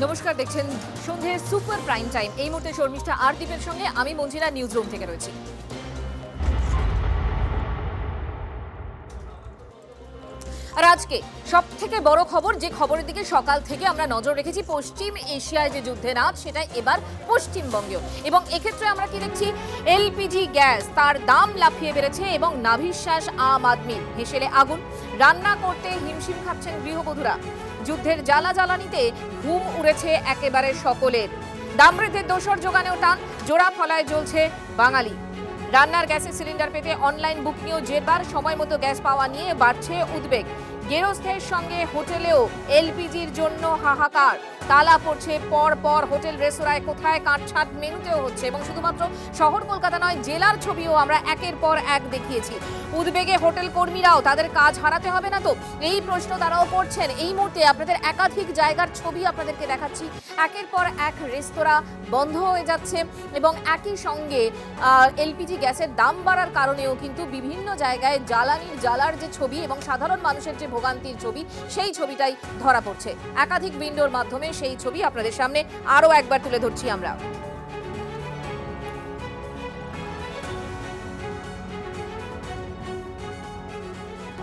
নমস্কার, দেখছেন সন্ধ্যে সুপার প্রাইম টাইম। এই মুহূর্তে শর্মিষ্ঠা আর দীপের সঙ্গে আমি মঞ্জিরা নিউজ রুম থেকে রয়েছি। আর আজকে সব থেকে বড় খবর, যে খবরের দিকে সকাল থেকে আমরা নজর রেখেছি, পশ্চিম এশিয়ায় যে যুদ্ধের আঁচ সেটা এবার পশ্চিমবঙ্গেও। এবং এক্ষেত্রে আমরা কি দেখছি, এলপিজি গ্যাস তার দাম লাফিয়ে বেড়েছে এবং নাভিশ্বাস আম আদমির। হেসেলে আগুন, রান্না করতে হিমশিম খাচ্ছেন গৃহবধূরা। যুদ্ধের জ্বালানিতে ঘুম উড়েছে একেবারে সকলের। দাম বৃদ্ধির দোসর জোগানেও টান, জোড়া ফলায় জ্বলছে বাঙালি। রান্নার গ্যাসের সিলিন্ডার পেতে অনলাইন বুকিংও জেরবার, সময় মতো গ্যাস পাওয়া নিয়ে বাড়ছে উদ্বেগ। গেরস্থের সঙ্গে হোটেলেও এলপিজির জন্য হাহাকার। তালা পড়ছে পর হোটেল রেস্তোরাঁয়, কোথায় কাটছাট মেনুতেও হচ্ছে। এবং শুধুমাত্র শহর কলকাতা নয়, জেলার ছবিও আমরা একের পর এক দেখিয়েছি। উদ্বেগে হোটেল কর্মীরাও, তাদের কাজ হারাতে হবে না তো, এই প্রশ্ন তারাও করছেন। এই মুহূর্তে আপনাদের একাধিক জায়গার ছবি আপনাদেরকে দেখাচ্ছি। একের পর এক রেস্তোরাঁ বন্ধ হয়ে যাচ্ছে এবং একই সঙ্গে এলপিজি গ্যাসের দাম বাড়ার কারণেও কিন্তু বিভিন্ন জায়গায় জ্বালার যে ছবি এবং সাধারণ মানুষের যে ভোগান্তির ছবি, সেই ছবিটাই ধরা পড়ছে। একাধিক উইন্ডোর মাধ্যমে সেই ছবি আপনাদের সামনে আরো একবার তুলে ধরছি আমরা।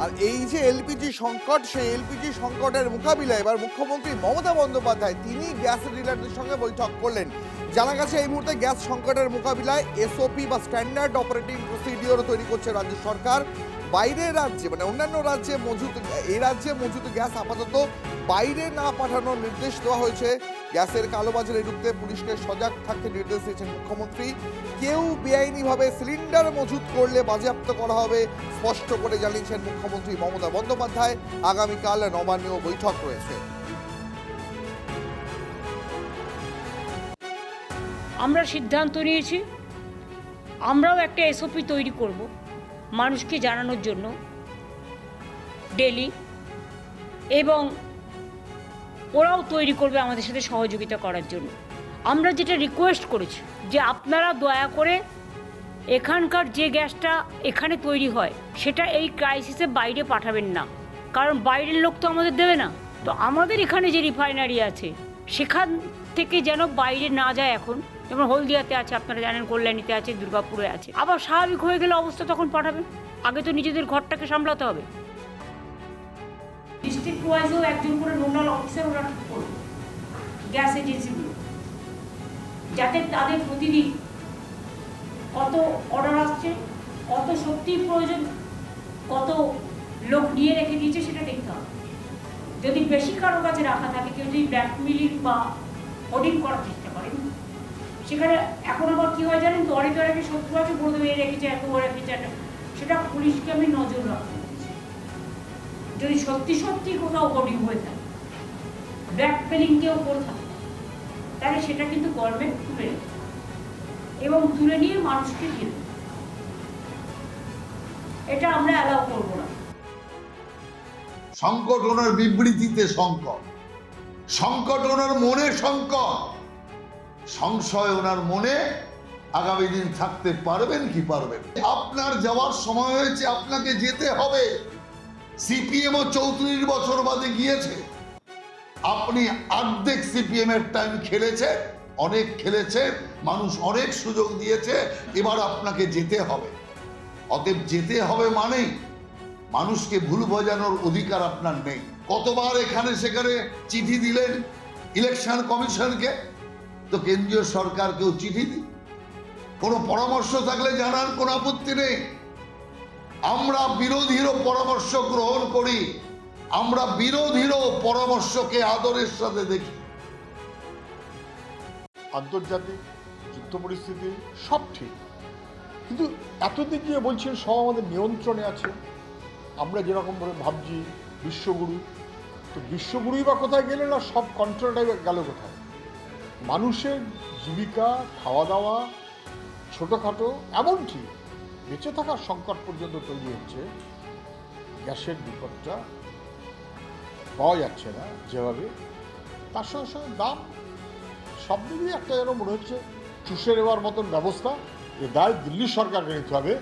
আর এই যে এলপিজি সংকট, সেই এলপিজি সংকটের মোকাবিলায় এবার মুখ্যমন্ত্রী মমতা বন্দ্যোপাধ্যায় তিনি গ্যাস ডিলারদের সঙ্গে বৈঠক করলেন। জানা গেছে এই মুহূর্তে গ্যাস সংকটের মোকাবিলায় এসওপি বা স্ট্যান্ডার্ড অপারেটিং প্রসিডিওর তৈরি করছে রাজ্য সরকার। বাইরের রাজ্যে মানে অন্যান্য রাজ্যে এই রাজ্যে মজুত গ্যাস আপাতত বাইরে না পাঠানোর নির্দেশ দেওয়া হয়েছে। গ্যাসের কালোবাজারে রুখতে পুলিশকে সজাগ থাকতে নির্দেশ দিয়েছেন মুখ্যমন্ত্রী। কেউ বেআইনিভাবে সিলিন্ডার মজুত করলে বাজেয়াপ্ত করা হবে, স্পষ্ট করে জানিয়েছেন মুখ্যমন্ত্রী মমতা বন্দ্যোপাধ্যায়। আগামীকাল নবান্নেও বৈঠক রয়েছে। আমরা সিদ্ধান্ত নিয়েছি, আমরাও একটা এসওপি তৈরি করব মানুষকে জানানোর জন্য ডেলি, এবং ওরাও তৈরি করবে আমাদের সাথে সহযোগিতা করার জন্য। আমরা যেটা রিকোয়েস্ট করেছি যে আপনারা দয়া করে এখানকার যে গ্যাসটা এখানে তৈরি হয় সেটা এই ক্রাইসিসে বাইরে পাঠাবেন না, কারণ বাইরের লোক তো আমাদের দেবে না। তো আমাদের এখানে যে রিফাইনারি আছে সেখান থেকে যেন বাইরে না যায়। এখন যেমন হলদিয়াতে আছে, আপনারা জানেন, কল্যাণীতে আছে, দুর্গাপুরে আছে। আবার স্বাভাবিক হয়ে গেলে অবস্থা তখন পাঠাবেন। আগে তো নিজেদের ঘরটাকে সামলাতে হবে। ডিস্ট্রিক্ট ওয়াইজেও একজন করে নোডাল অফিসার ওরা ঠিক করবে গ্যাস এজেন্সিগুলো, যাতে তাদের প্রতিদিন কত অর্ডার আসছে, কত সত্যিই প্রয়োজন, কত লোক নিয়ে রেখে দিয়েছে সেটা দেখতে হবে। যদি বেশি কারোর কাছে রাখা থাকে, কেউ যদি ব্ল্যাকমেলিং বা হোর্ডিং করার চেষ্টা করেন, সেখানে এখন আবার কী হয় জানেন তো, অনেকে শত্রু আছে, বলে দেবে এ রেখেছে, এত রেখেছে, সেটা পুলিশকে আমি নজর রাখতে বলছি। যদি সত্যি কোথাও হোর্ডিং হয়ে থাকে, ব্ল্যাকমেলিং কেউ করে থাকে, তাহলে সেটা কিন্তু গভর্নমেন্ট তুলে নেবে এবং তুলে নিয়ে মানুষকে দিয়ে দেবে। এটা আমরা অ্যালাউ করবো না। সংকট ওনার বিবৃতিতে সংকট, সংকট ওনার মনে সংকট, সংশয় ওনার মনে। আগামী দিন থাকতে পারবেন কি পারবেন? আপনার যাওয়ার সময় হয়েছে, আপনাকে যেতে হবে। সিপিএমও 34 বছর বাদে গিয়েছে। আপনি অর্ধেক সিপিএম এর টাইম খেলেছে, অনেক খেলেছে, মানুষ অনেক সুযোগ দিয়েছে, এবার আপনাকে যেতে হবে। অতএব যেতে হবে মানেই মানুষকে ভুল বোঝানোর অধিকার আপনার নেই। কতবার এখানে সেখানে চিঠি দিলেন ইলেকশন কমিশনকে, তো কেন্দ্রীয় সরকারকেও চিঠি দিন, কোনো পরামর্শ থাকলে জানান, কোনো আপত্তি নেই। আমরা বিরোধীরও পরামর্শ গ্রহণ করি, আমরা বিরোধীরও পরামর্শকে আদরের সাথে দেখি। আন্তর্জাতিক যুদ্ধ পরিস্থিতি সব ঠিক, কিন্তু এতদিন যে বলছেন সব আমাদের নিয়ন্ত্রণে আছে। আমরা যেরকমভাবে ভাবছি বিশ্বগুরু, তো বিশ্বগুরুই বা কোথায় গেলেন, আর সব কন্ট্রোলটাই গেল কোথায়? মানুষের জীবিকা, খাওয়া দাওয়া, ছোটোখাটো এমনকি বেঁচে থাকার সংকট পর্যন্ত তৈরি হচ্ছে। গ্যাসের বিপদটা পাওয়া যাচ্ছে না যেভাবে, তার সঙ্গে সঙ্গে দাম সব মিলিয়ে একটা যেন মনে হচ্ছে চুষে নেওয়ার মতন ব্যবস্থা। এ দায় দিল্লি সরকারকে নিতে হবে।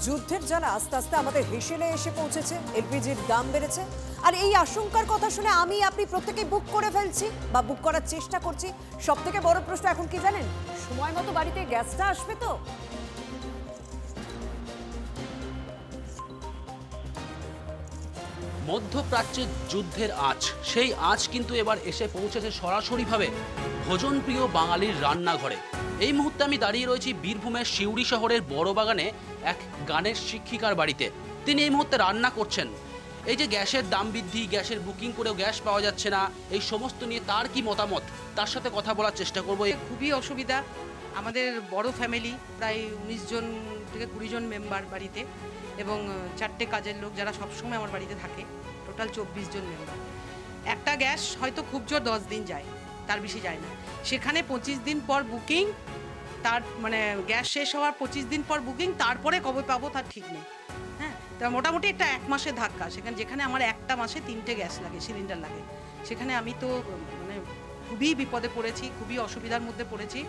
যুদ্ধের জ্বালা আস্তে আস্তে আমাদের হেসেলে এসে পৌঁছেছে, এলপিজির দাম বেড়েছে, আর এই আশঙ্কার কথা শুনে আপনি প্রত্যেকেই বুক করে ফেলছি বা বুক করার চেষ্টা করছি। সব থেকে বড় প্রশ্ন এখন কি জানেন, সময় মতো বাড়িতে গ্যাসটা আসবে তো? মধ্যপ্রাচ্যের যুদ্ধের আঁচ, সেই আঁচ কিন্তু এবার এসে পৌঁছেছে সরাসরিভাবে ভোজনপ্রিয় বাঙালির রান্নাঘরে। এই মুহূর্তে আমি দাঁড়িয়ে রয়েছি বীরভূমের সিউড়ি শহরের বড়বাগানে এক গানের শিক্ষিকার বাড়িতে। তিনি এই মুহূর্তে রান্না করছেন। এই যে গ্যাসের দাম বৃদ্ধি, গ্যাসের বুকিং করেও গ্যাস পাওয়া যাচ্ছে না, এই সমস্ত নিয়ে তার কি মতামত, তার সাথে কথা বলার চেষ্টা করবো। খুবই অসুবিধা। আমাদের বড় ফ্যামিলি, প্রায় 19 জন থেকে 20 জন মেম্বার বাড়িতে, এবং 4টে কাজের লোক যারা সবসময় আমার বাড়িতে থাকে, টোটাল 24 জন মেম্বার। একটা গ্যাস হয়তো খুব জোর 10 দিন যায়, তার বেশি যায় না। সেখানে 25 দিন পর বুকিং, তার মানে গ্যাস শেষ হওয়ার 25 দিন পর বুকিং, তারপরে কবে পাবো তার ঠিক নেই। হ্যাঁ, তা মোটামুটি একটা 1 মাসের ধাক্কা। যেখানে আমার একটা মাসে 3টে গ্যাস লাগে, সিলিন্ডার লাগে, সেখানে আমি তো মানে খুবই বিপদে পড়েছি, খুবই অসুবিধার মধ্যে পড়েছি।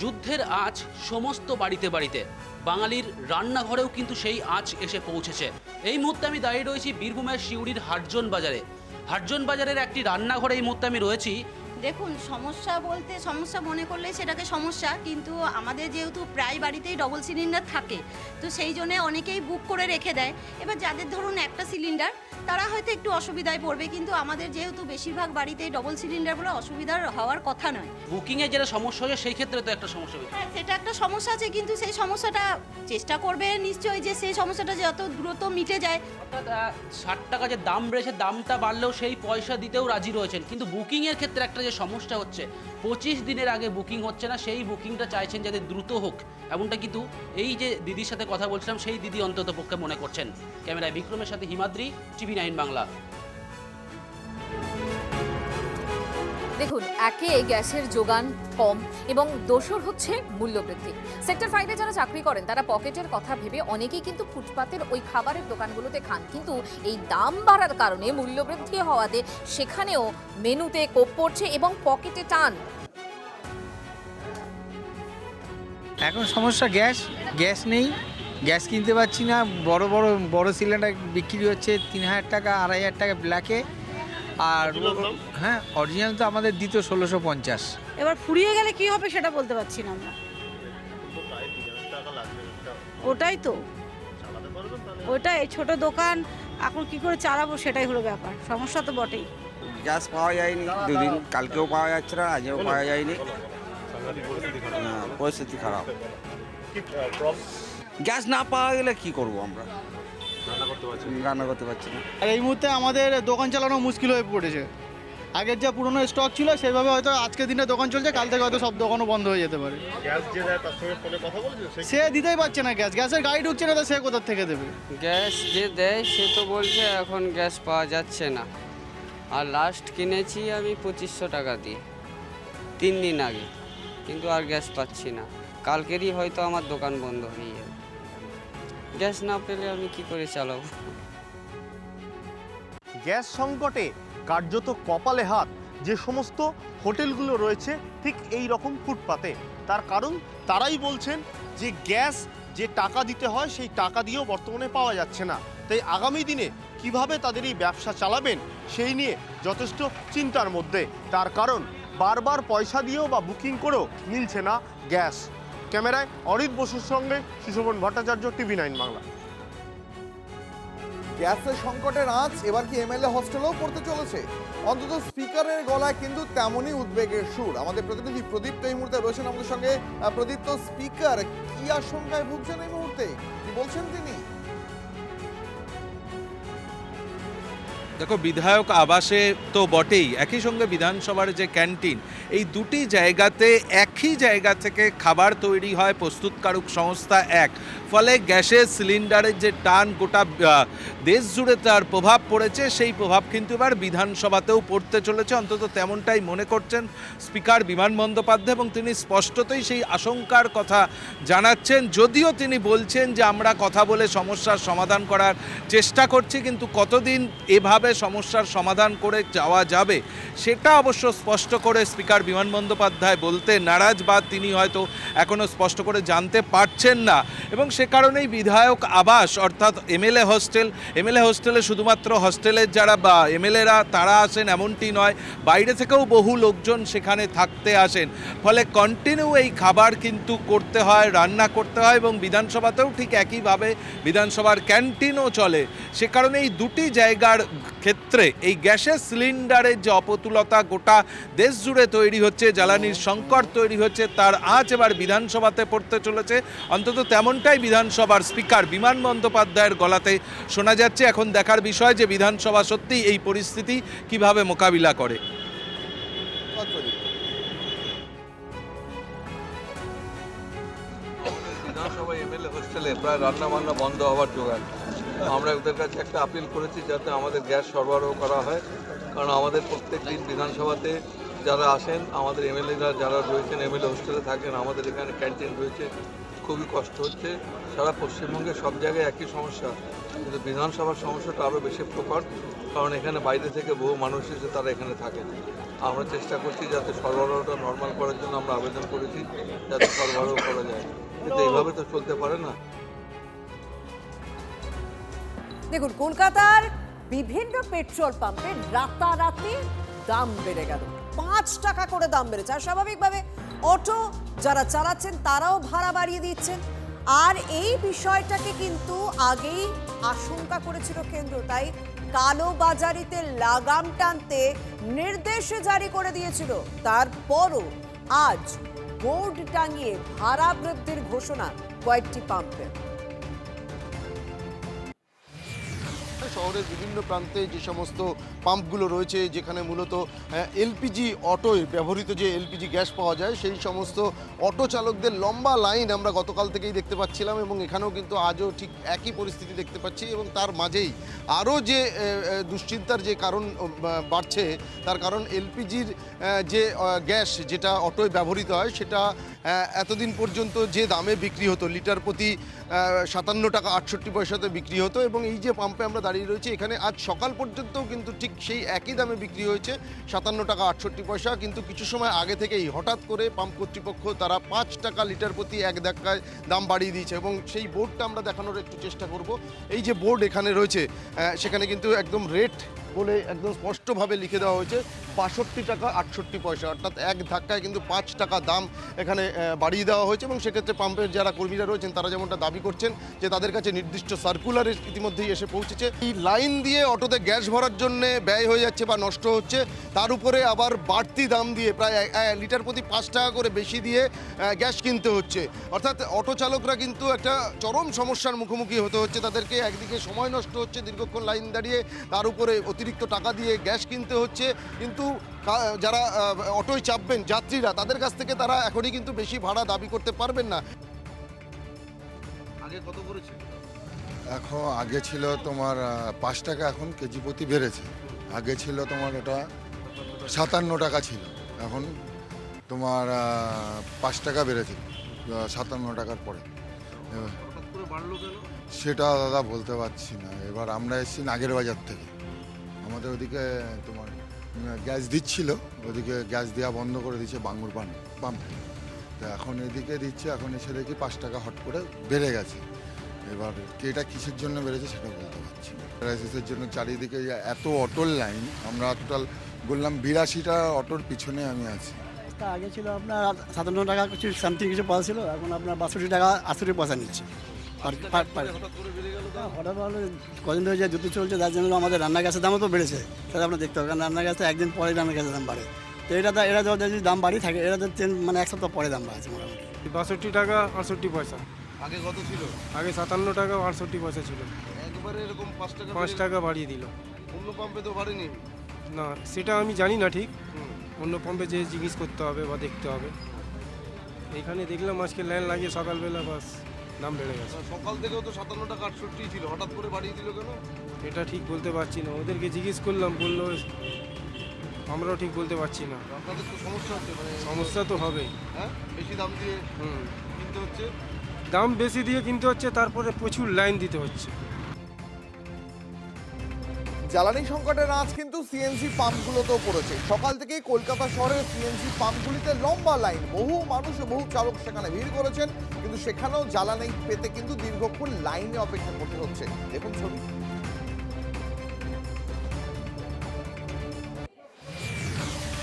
যুদ্ধের আঁচ সমস্ত বাড়িতে বাড়িতে, বাঙালির রান্নাঘরেও কিন্তু সেই আঁচ এসে পৌঁছেছে। এই মুহূর্তে আমি দাঁড়িয়ে রয়েছি বীরভূমের সিউড়ির হাটজন বাজারে। হাটজন বাজারের একটি রান্নাঘরে এই মুহূর্তে আমি রয়েছি। দেখুন, সমস্যা বলতে সমস্যা মনে করলে সেটাকে সমস্যা, কিন্তু আমাদের যেহেতু প্রায় বাড়িতেই ডবল সিলিন্ডার থাকে, তো সেই জন্য অনেকেই বুক করে রেখে দেয়। এবার যাদের ধরুন একটা সিলিন্ডার, তারা হয়তো একটু অসুবিধায় পড়বে, কিন্তু আমাদের যেহেতু বেশিরভাগ বাড়িতেই ডবল সিলিন্ডার বলে অসুবিধার হওয়ার কথা নয়। বুকিংয়ে যেটা সমস্যা হয়েছে সেই ক্ষেত্রে তো একটা সমস্যা হয়েছে। হ্যাঁ, সেটা একটা সমস্যা আছে, কিন্তু সেই সমস্যাটা চেষ্টা করবে নিশ্চয়ই যে সেই সমস্যাটা যত দ্রুত মিটে যায়। অর্থাৎ 60 টাকা যে দাম বেড়েছে, দামটা বাড়লেও সেই পয়সা দিতেও রাজি রয়েছেন, কিন্তু বুকিংয়ের ক্ষেত্রে একটা যে সমস্যা হচ্ছে, 25 দিনের আগে বুকিং হচ্ছে না, সেই বুকিংটা চাইছেন যাতে দ্রুত হোক। এমনটা কিন্তু এই যে দিদির সাথে কথা বলছিলাম, সেই দিদি অন্তত পক্ষে মনে করছেন। ক্যামেরায় বিক্রমের সাথে হিমাদ্রি, TV9 বাংলা। দেখুন, একে গ্যাসের যোগান কম এবং দোসর হচ্ছে মূল্যবৃদ্ধি। সেক্টর 5-এ যারা চাকরি করেন তারা পকেটের কথা ভেবে অনেকেই কিন্তু ফুটপাতের ওই খাবারের দোকানগুলোতে খান, কিন্তু এই দাম বাড়ার কারণে, মূল্যবৃদ্ধি হওয়াতে সেখানেও মেনুতে কোপ পড়ছে এবং পকেটে টান। এখন সমস্যা গ্যাস নেই, গ্যাস কিনতে পারছি না। বড় সিলিন্ডার বিক্রি হচ্ছে 3000 টাকা, 2500 টাকা ব্ল্যাকে, আর হ্যাঁ অরিজিনাল তো আমাদের দিত 1650। এবার ফুরিয়ে গেলে কি হবে সেটা বলতে পারছি না আমরা। ওটাই তো, ওটাই ছোট দোকান এখন কি করে চালাবো, সেটাই হলো ব্যাপার। সমস্যা তো বটেই। গ্যাস পাওয়া যায়নি দুদিন, কালকেও পাওয়া যাচ্ছে না, আজও পাওয়া যায়নি। পরিস্থিতি খারাপ। গ্যাস না পাওয়া গেলে কি করব আমরা, রান্না করতে পারছি না। আর এই মুহূর্তে আমাদের দোকান চালানো মুশকিল হয়ে পড়েছে। আগের যা পুরনো স্টক ছিল সেভাবে হয়তো আজকের দিনে দোকান চলছে, কাল থেকে হয়তো সব দোকানও বন্ধ হয়ে যেতে পারে। সে দিতেই পারছে না, গ্যাসের গাড়ি ঢুকছে না, তো সে কোথা থেকে দেবে? গ্যাস যে দেয় সে তো বলছে এখন গ্যাস পাওয়া যাচ্ছে না। আর লাস্ট কিনেছি আমি 2500 টাকা দিয়ে 3 দিন আগে, কিন্তু আর গ্যাস পাচ্ছি না। কালকেরই হয়তো আমার দোকান বন্ধ হয়ে যাবে। গ্যাস না পেলে আমি কি করে চালাবো? গ্যাস সংকটে কার্যত কপালে হাত যে সমস্ত হোটেলগুলো রয়েছে ঠিক এই রকম ফুটপাতে। তার কারণ তারাই বলছেন যে গ্যাস যে টাকা দিতে হয় সেই টাকা দিয়েও বর্তমানে পাওয়া যাচ্ছে না। তাই আগামী দিনে কিভাবে তাদের এই ব্যবসা চালাবেন সেই নিয়ে যথেষ্ট চিন্তার মধ্যে। তার কারণ বারবার পয়সা দিয়েও বা বুকিং করেও মিলছে না গ্যাস। ক্যামেরায় অরিত বসুর সঙ্গে সুশোভন ভট্টাচার্য, TV9 বাংলা। গ্যাসের সংকটের আঁচ এবার কি এমএলএ হস্টেলেও পড়তে চলেছে? অন্তত স্পিকারের গলায় কিন্তু তেমনই উদ্বেগের সুর। আমাদের প্রতিনিধি প্রদীপ এই মুহূর্তে রয়েছেন আমাদের সঙ্গে। প্রদীপ, তো স্পিকার কি আশঙ্কায় ভুগছেন এই মুহূর্তে, কি বলছেন তিনি? দেখো, বিধায়ক আবাসে তো বটেই, একই সঙ্গে বিধানসভার যে ক্যান্টিন, এই দুটি জায়গাতে একই জায়গা থেকে খাবার তৈরি হয়, প্রস্তুতকারক সংস্থা এক। ফলে গ্যাসের সিলিন্ডারের যে টান গোটা দেশ জুড়ে তার প্রভাব পড়েছে, সেই প্রভাব কিন্তু এবার বিধানসভাতেও পড়তে চলেছে, অন্তত তেমনটাই মনে করছেন স্পিকার বিমান বন্দ্যোপাধ্যায়। এবং তিনি স্পষ্টতই সেই আশঙ্কার কথা জানাচ্ছেন, যদিও তিনি বলছেন যে আমরা কথা বলে সমস্যার সমাধান করার চেষ্টা করছি, কিন্তু কতদিন এভাবে সমস্যার সমাধান করে যাওয়া যাবে সেটা অবশ্য স্পষ্ট করে স্পিকার বিমান বন্দ্যোপাধ্যায় বলতে নারাজ, বা তিনি হয়তো এখনো স্পষ্ট করে জানতে পারছেন না। এবং সে কারণেই বিধায়ক আবাস অর্থাৎ এমএলএ হোস্টেলে শুধুমাত্র হস্টেলের যারা বা এমএলএরা তারা আসেন এমনটি নয়, বাইরে থেকেও বহু লোকজন সেখানে থাকতে আসেন। ফলে কন্টিনিউ এই খাবার কিন্তু করতে হয়, রান্না করতে হয় এবং বিধানসভাতেও ঠিক একইভাবে বিধানসভার ক্যান্টিনও চলে। সে কারণে এই দুটি জায়গার ক্ষেত্রে এই গ্যাসের সিলিন্ডারের যে অপতুলতা গোটা দেশ জুড়ে তৈরি হচ্ছে, জ্বালানির সংকট তৈরি হচ্ছে, তার আঁচ এবার বিধানসভাতে পড়তে চলেছে। অন্তত তেমনটাই বিধানসভার স্পিকার বিমান বন্দ্যোপাধ্যায়ের গলাতে শোনা যাচ্ছে। এখন দেখার বিষয় যে বিধানসভা সত্যি এই পরিস্থিতি কিভাবে মোকাবিলা করে। বিধানসভায় এমএলএ হোস্টেলে প্রায় রান্না বান্না বন্ধ হওয়ার জোগাড়। আমরা ওদের কাছে একটা আপিল করেছি যাতে আমাদের গ্যাস সরবরাহ করা হয়, কারণ আমাদের প্রত্যেক দিন বিধানসভাতে যারা আসেন, আমাদের এমএলএরা যারা রয়েছেন এমএলএ হোস্টেলে থাকেন, আমাদের এখানে ক্যান্টিন রয়েছে, খুবই কষ্ট হচ্ছে। সারা পশ্চিমবঙ্গে সব জায়গায় একই সমস্যা, কিন্তু বিধানসভার সমস্যাটা আরও বেশি প্রকট, কারণ এখানে বাইরে থেকে বহু মানুষ এসে তারা এখানে থাকেন। আমরা চেষ্টা করছি যাতে সরবরাহটা নর্মাল করার জন্য আমরা আবেদন করেছি, যাতে সরবরাহ করা যায়, কিন্তু এইভাবে তো চলতে পারে না। দেখুন, কলকাতার বিভিন্ন পেট্রোল পাম্পে রাতারাতি দাম বেড়ে গেল, 5 টাকা করে দাম বেড়েছে। আর স্বাভাবিকভাবে অটো যারা চালাচ্ছেন তারাও ভাড়া বাড়িয়ে দিচ্ছেন। আর এই বিষয়টাকে কিন্তু আগেই আশঙ্কা করেছিল কেন্দ্র, তাই কালোবাজারিতে লাগাম টানতে নির্দেশ জারি করে দিয়েছিল। তারপরও আজ বোর্ড টাঙিয়ে ভাড়া বৃদ্ধির ঘোষণা কয়েকটি পাম্পে। শহরের বিভিন্ন প্রান্তে যে সমস্ত পাম্পগুলো রয়েছে, যেখানে মূলত এলপিজি অটোয় ব্যবহৃত যে এলপিজি গ্যাস পাওয়া যায়, সেই সমস্ত অটো চালকদের লম্বা লাইন আমরা গতকাল থেকেই দেখতে পাচ্ছিলাম এবং এখানেও কিন্তু আজও ঠিক একই পরিস্থিতি দেখতে পাচ্ছি। এবং তার মাঝেই আরও যে দুশ্চিন্তার যে কারণ বাড়ছে, তার কারণ এলপিজির যে গ্যাস যেটা অটোয় ব্যবহৃত হয়, সেটা এতদিন পর্যন্ত যে দামে বিক্রি হতো, লিটার প্রতি 57 টাকা 68 পয়সাতে বিক্রি হতো, এবং এই যে পাম্পে আমরা দাঁড়িয়ে রয়েছি এখানে আজ সকাল পর্যন্তও কিন্তু ঠিক সেই একই দামে বিক্রি হয়েছে, 57 টাকা 68 পয়সা। কিন্তু কিছু সময় আগে থেকেই হঠাৎ করে পাম্প কর্তৃপক্ষ তারা 5 টাকা লিটার প্রতি এক ধাক্কায় দাম বাড়িয়ে দিয়েছে। এবং সেই বোর্ডটা আমরা দেখানোর একটু চেষ্টা করব। এই যে বোর্ড এখানে রয়েছে, সেখানে কিন্তু একদম রেট বলে একদম স্পষ্টভাবে লিখে দেওয়া হয়েছে 62 টাকা 68 পয়সা, অর্থাৎ এক ধাক্কায় কিন্তু 5 টাকা দাম এখানে বাড়িয়ে দেওয়া হয়েছে। এবং সেক্ষেত্রে পাম্পের যারা কর্মীরা রয়েছেন তারা যেমনটা দাবি করছেন যে তাদের কাছে নির্দিষ্ট সার্কুলার ইতিমধ্যেই এসে পৌঁছেছে। এই লাইন দিয়ে অটোতে গ্যাস ভরার জন্য ব্যয় হয়ে যাচ্ছে বা নষ্ট হচ্ছে, তার উপরে আবার বাড়তি দাম দিয়ে প্রায় লিটার প্রতি 5 টাকা করে বেশি দিয়ে গ্যাস কিনতে হচ্ছে। অর্থাৎ অটো চালকরা কিন্তু একটা চরম সমস্যার মুখোমুখি হতে হচ্ছে তাদেরকে। একদিকে সময় নষ্ট হচ্ছে দীর্ঘক্ষণ লাইন দাঁড়িয়ে, তার উপরে অতিরিক্ত টাকা দিয়ে গ্যাস কিনতে হচ্ছে। কিন্তু যারা অটোয় চাপবেন যাত্রীরা, তাদের কাছ থেকে তারা এখনই কিন্তু বেশি ভাড়া দাবি করতে পারবেন না। আগে কত করেছে? এখন আগে ছিল তোমার 5 টাকা, এখন কেজি প্রতি বেড়েছে। আগে ছিল তোমার ওটা 57 টাকা ছিল, এখন তোমার 5 টাকা বেড়েছে 57 টাকার পরে। সেটা দাদা বলতে পারছি না। এবার আমরা এসেছি নাগের বাজার থেকে, আমাদের ওদিকে তোমার গ্যাস দিচ্ছিল, ওদিকে গ্যাস দেওয়া বন্ধ করে দিচ্ছে বাঙ্গুর পাম্পে, তো এখন এদিকে দিচ্ছে। এখন এসে দেখি 5 টাকা হট করে বেড়ে গেছে। এবার এটা কিসের জন্য বেড়েছে সেটা বলতে পারছি না। ক্রাইসিসের জন্য চারিদিকে এত অটোর লাইন, আমরা টোটাল বললাম 82টা অটোর পিছনে আমি আছি। আগে ছিল আপনার 57 টাকা কিছু সামথিং কিছু পয়সা ছিল, এখন আপনার 62 টাকা 80 পয়সা নিচ্ছে। হঠাৎ ভালো কদিন ধরে যে যুদ্ধ চলছে, যার জন্য আমাদের রান্না গ্যাসের দামও তো বেড়েছে, সেটা আপনার দেখতে হবে। কারণ রান্না গ্যাসটা একদিন পরে রান্না গ্যাসের দাম বাড়ে, তো এরা যদি দাম বাড়ি থাকে, এরা তো মানে 1 সপ্তাহ পরে দাম বাড়ছে মোটামুটি। 62 টাকা 68 পয়সা। আগে কত ছিল? আগে 57 টাকা 68 পয়সা ছিল। একবারে এরকম 5 টাকা বাড়িয়ে দিল। অন্য পাম্পে তো বাড়েনি না, সেটা আমি জানি না ঠিক। অন্য পাম্পে যে জিজ্ঞেস করতে হবে বা দেখতে হবে। এখানে দেখলাম আজকে লাইন লাগিয়ে সকালবেলা বাস দাম বেড়ে গেছে। সকাল থেকেও তো 57 টাকা 68 ছিল, হঠাৎ করে বাড়িয়ে দিল কেন? এটা ঠিক বলতে পারছি না, ওদেরকে জিজ্ঞেস করলাম, বললো আমরাও ঠিক বলতে পারছি না। আপনাদের তো সমস্যা হচ্ছে, মানে সমস্যা তো হবেই। হ্যাঁ, বেশি দাম দিয়ে কিনতে হচ্ছে। দাম বেশি দিয়ে কিনতে হচ্ছে, তারপরে প্রচুর লাইন দিতে হচ্ছে। জ্বালানি সংকটের আঁচ কিন্তু সিএনজি পাম্পগুলোতেও পড়েছে। সকাল থেকেই কলকাতা শহরের সিএনজি পাম্পগুলিতে লম্বা লাইন, বহু মানুষ ও বহু চালক সেখানে ভিড় করেছেন, কিন্তু সেখানেও জ্বালানি পেতে কিন্তু দীর্ঘক্ষণ লাইনে অপেক্ষা করতে হচ্ছে। দেখুন ছবি।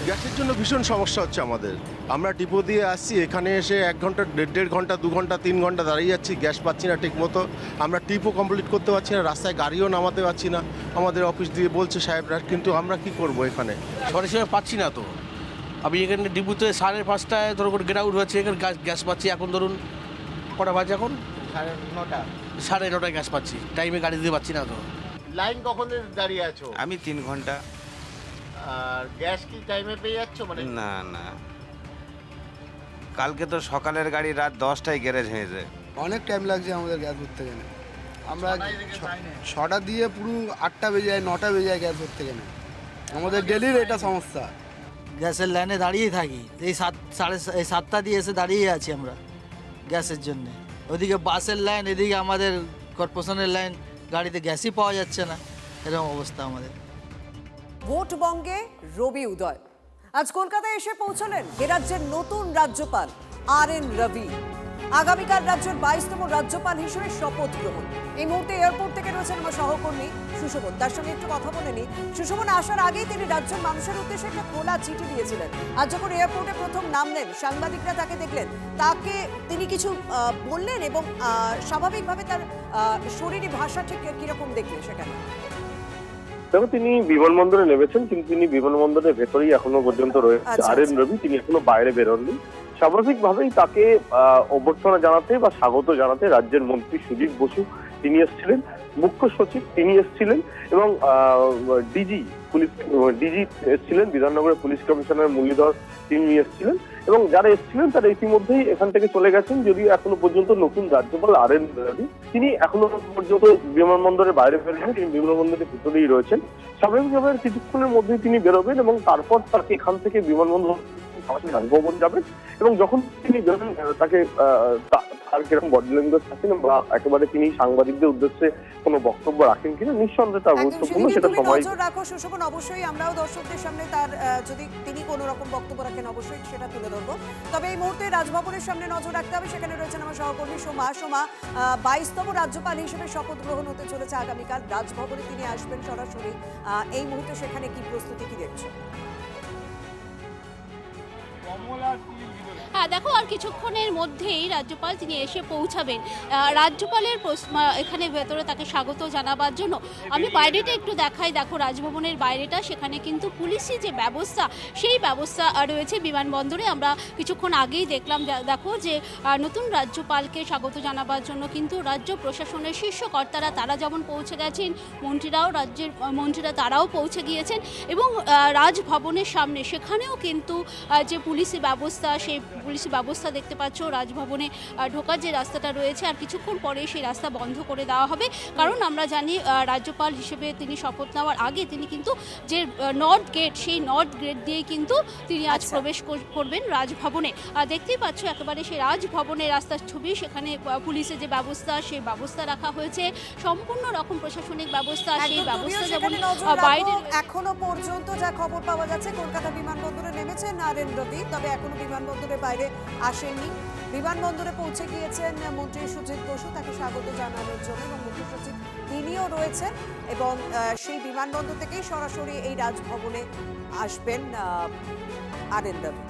গ্যাসের জন্য ভীষণ সমস্যা হচ্ছে আমাদের। আমরা ডিপো দিয়ে আসছি, এখানে এসে 1 ঘন্টা, দেড় ঘন্টা, 2 ঘন্টা, 3 ঘন্টা দাঁড়িয়ে যাচ্ছি, গ্যাস পাচ্ছি না ঠিক মতো। আমরা ট্রিপও কমপ্লিট করতে পারছি না, রাস্তায় গাড়িও নামাতে পারছি না। আমাদের অফিস দিয়ে বলছে সাহেবরা, কিন্তু আমরা কি করব এখানে? সঠিক সময় পাচ্ছি না তো। আমি এখানে ডিপুতে 5:30টায় ধরো গেট আউট হচ্ছে, এখানে গ্যাস পাচ্ছি। এখন ধরুন কটা বাজে, এখন 9:30 গ্যাস পাচ্ছি। টাইমে গাড়ি দিতে পারছি না তো। লাইন কখন দাঁড়িয়ে আছো? আমি 3 ঘন্টা। আর গ্যাস কি টাইমে পেয়ে যাচ্ছ? মানে না না, কালকে তো সকালের গাড়ি রাত 10টায় গ্যারেজ হয়েছে। অনেক টাইম লাগছে আমাদের গ্যাস ধরতে গেলে। আমরা 6টা দিয়ে পুরো 8টা বেজে যায়, 9টা বেজে যায় গ্যাস ধরতে গেলে। আমাদের ডেলির এটা সমস্যা। গ্যাসের লাইনে দাঁড়িয়ে থাকি, এই 7:30 দিয়ে এসে দাঁড়িয়ে আছি আমরা গ্যাসের জন্য। ওদিকে বাসের লাইন, এদিকে আমাদের কর্পোরেশনের লাইন, গাড়িতে গ্যাসই পাওয়া যাচ্ছে না, এরকম অবস্থা আমাদের। ভোটবঙ্গে রবি উদয়। আজ কলকাতায় এসে পৌঁছলেন এ রাজ্যের নতুন রাজ্যপাল RN রবি। আগামীকাল রাজ্যের 22তম রাজ্যপাল হিসেবে শপথ গ্রহণ। এই মুহূর্তে এয়ারপোর্ট থেকে রয়েছেন আমার সহকর্মী সুশোভন, তার সঙ্গে একটু কথা বলে নিই। সুশোভন, আসার আগেই তিনি রাজ্যের মানুষের উদ্দেশ্যে একটা খোলা চিঠি দিয়েছিলেন। আজ যখন এয়ারপোর্টে প্রথম নামলেন, সাংবাদিকরা তাকে দেখলেন, তাকে তিনি কিছু বললেন এবং স্বাভাবিকভাবে তার শরীরী ভাষা ঠিক কিরকম দেখলেন সেখানে? দেখো, তিনি বিমানবন্দরে নেমেছেন, কিন্তু তিনি বিমানবন্দরের ভেতরেই এখনো পর্যন্ত রয়েছে। RN রবি তিনি এখনো বাইরে বেরোননি। স্বাভাবিকভাবেই তাকে অভ্যর্থনা জানাতে বা স্বাগত জানাতে রাজ্যের মন্ত্রী সুজিত বসু তিনি এসেছিলেন, মুখ্য সচিব তিনি এসেছিলেন, এবং ডিজি এসেছিলেন, বিধাননগরের পুলিশ কমিশনার মুরলীধর তিনি এসেছিলেন, এবং যারা এসেছিলেন তারা ইতিমধ্যেই এখান থেকে চলে গেছেন। যদিও এখনো পর্যন্ত নতুন রাজ্যপাল RN রবি তিনি এখনো পর্যন্ত বিমানবন্দরের বাইরে বেরোবেন, তিনি বিমানবন্দরের ভিতরেই রয়েছেন। স্বাভাবিকভাবে কিছুক্ষণের মধ্যেই তিনি বেরোবেন এবং তারপর তাকে এখান থেকে বিমানবন্দর রাজভবন যাবেন, এবং যখন তিনি বেরোবেন তাকে তার কিরকম বডি ল্যাঙ্গুয়েজ থাকেন বা একেবারে তিনি সাংবাদিকদের উদ্দেশ্যে কোনো বক্তব্য রাখেন কিনা, নিঃসন্দেহে তা গুরুত্বপূর্ণ, সেটা সময় রাখো সুশোভন। অবশ্যই আমরাও দর্শকদের সামনে তার যদি তিনি কোনো রকম বক্তব্য রাখেন অবশ্যই সেটা তুলে ধরবো। তবে এই মুহূর্তে রাজভবনের সামনে নজর রাখতে হবে। সেখানে রয়েছেন আমার সহকর্মী সোমা। 22তম রাজ্যপাল হিসেবে শপথ গ্রহণ হতে চলেছে আগামীকাল। রাজভবনে তিনি আসবেন সরাসরি। এই মুহূর্তে সেখানে কি প্রস্তুতি, কি দেখছো? হ্যাঁ দেখো, আর কিছুক্ষণের মধ্যেই রাজ্যপাল তিনি এসে পৌঁছাবেন। রাজ্যপালের এখানে ভেতরে তাকে স্বাগত জানাবার জন্য আমি বাইরেটা একটু দেখাই। দেখো, রাজভবনের বাইরেটা, সেখানে কিন্তু পুলিশি যে ব্যবস্থা সেই ব্যবস্থা রয়েছে বিমানবন্দরে। আমরা কিছুক্ষণ আগেই দেখলাম, দেখো যে নতুন রাজ্যপালকে স্বাগত জানাবার জন্য কিন্তু রাজ্য প্রশাসনের শীর্ষ কর্তারা তারা যেমন পৌঁছে গেছেন, রাজ্যের মন্ত্রীরা তারাও পৌঁছে গিয়েছেন, এবং রাজভবনের সামনে সেখানেও কিন্তু যে পুলিশি ব্যবস্থা, সেই পুলিশি ব্যবস্থা দেখতে পাচ্ছ। রাজভবনে ঢোকার যে রাস্তাটা রয়েছে, আর কিছুক্ষণ পরে সেই রাস্তা বন্ধ করে দেওয়া হবে, কারণ আমরা জানি রাজ্যপাল হিসেবে তিনি শপথ নেওয়ার আগে তিনি কিন্তু যে নর্থ গেট, সেই নর্থ গেট দিয়ে কিন্তু তিনি আজ প্রবেশ করবেন রাজভবনে। দেখতেই পাচ্ছ একেবারে সেই রাজভবনের রাস্তার ছবি। সেখানে পুলিশের যে ব্যবস্থা, সেই ব্যবস্থা রাখা হয়েছে, সম্পূর্ণ রকম প্রশাসনিক ব্যবস্থা, সেই ব্যবস্থা যেমন বাইরে। এখনো পর্যন্ত যা খবর পাওয়া যাচ্ছে, কলকাতা বিমানবন্দরে নেমেছেন RN রবি, তবে এখনো বিমানবন্দরের বাইরে আসেননি। বিমানবন্দরে পৌঁছে গিয়েছেন মন্ত্রী সুজিত বসু তাকে স্বাগত জানানোর জন্য, এবং মুখ্য সচিব তিনিও রয়েছেন, এবং সেই বিমানবন্দর থেকেই সরাসরি এই রাজভবনে আসবেন RN রবি।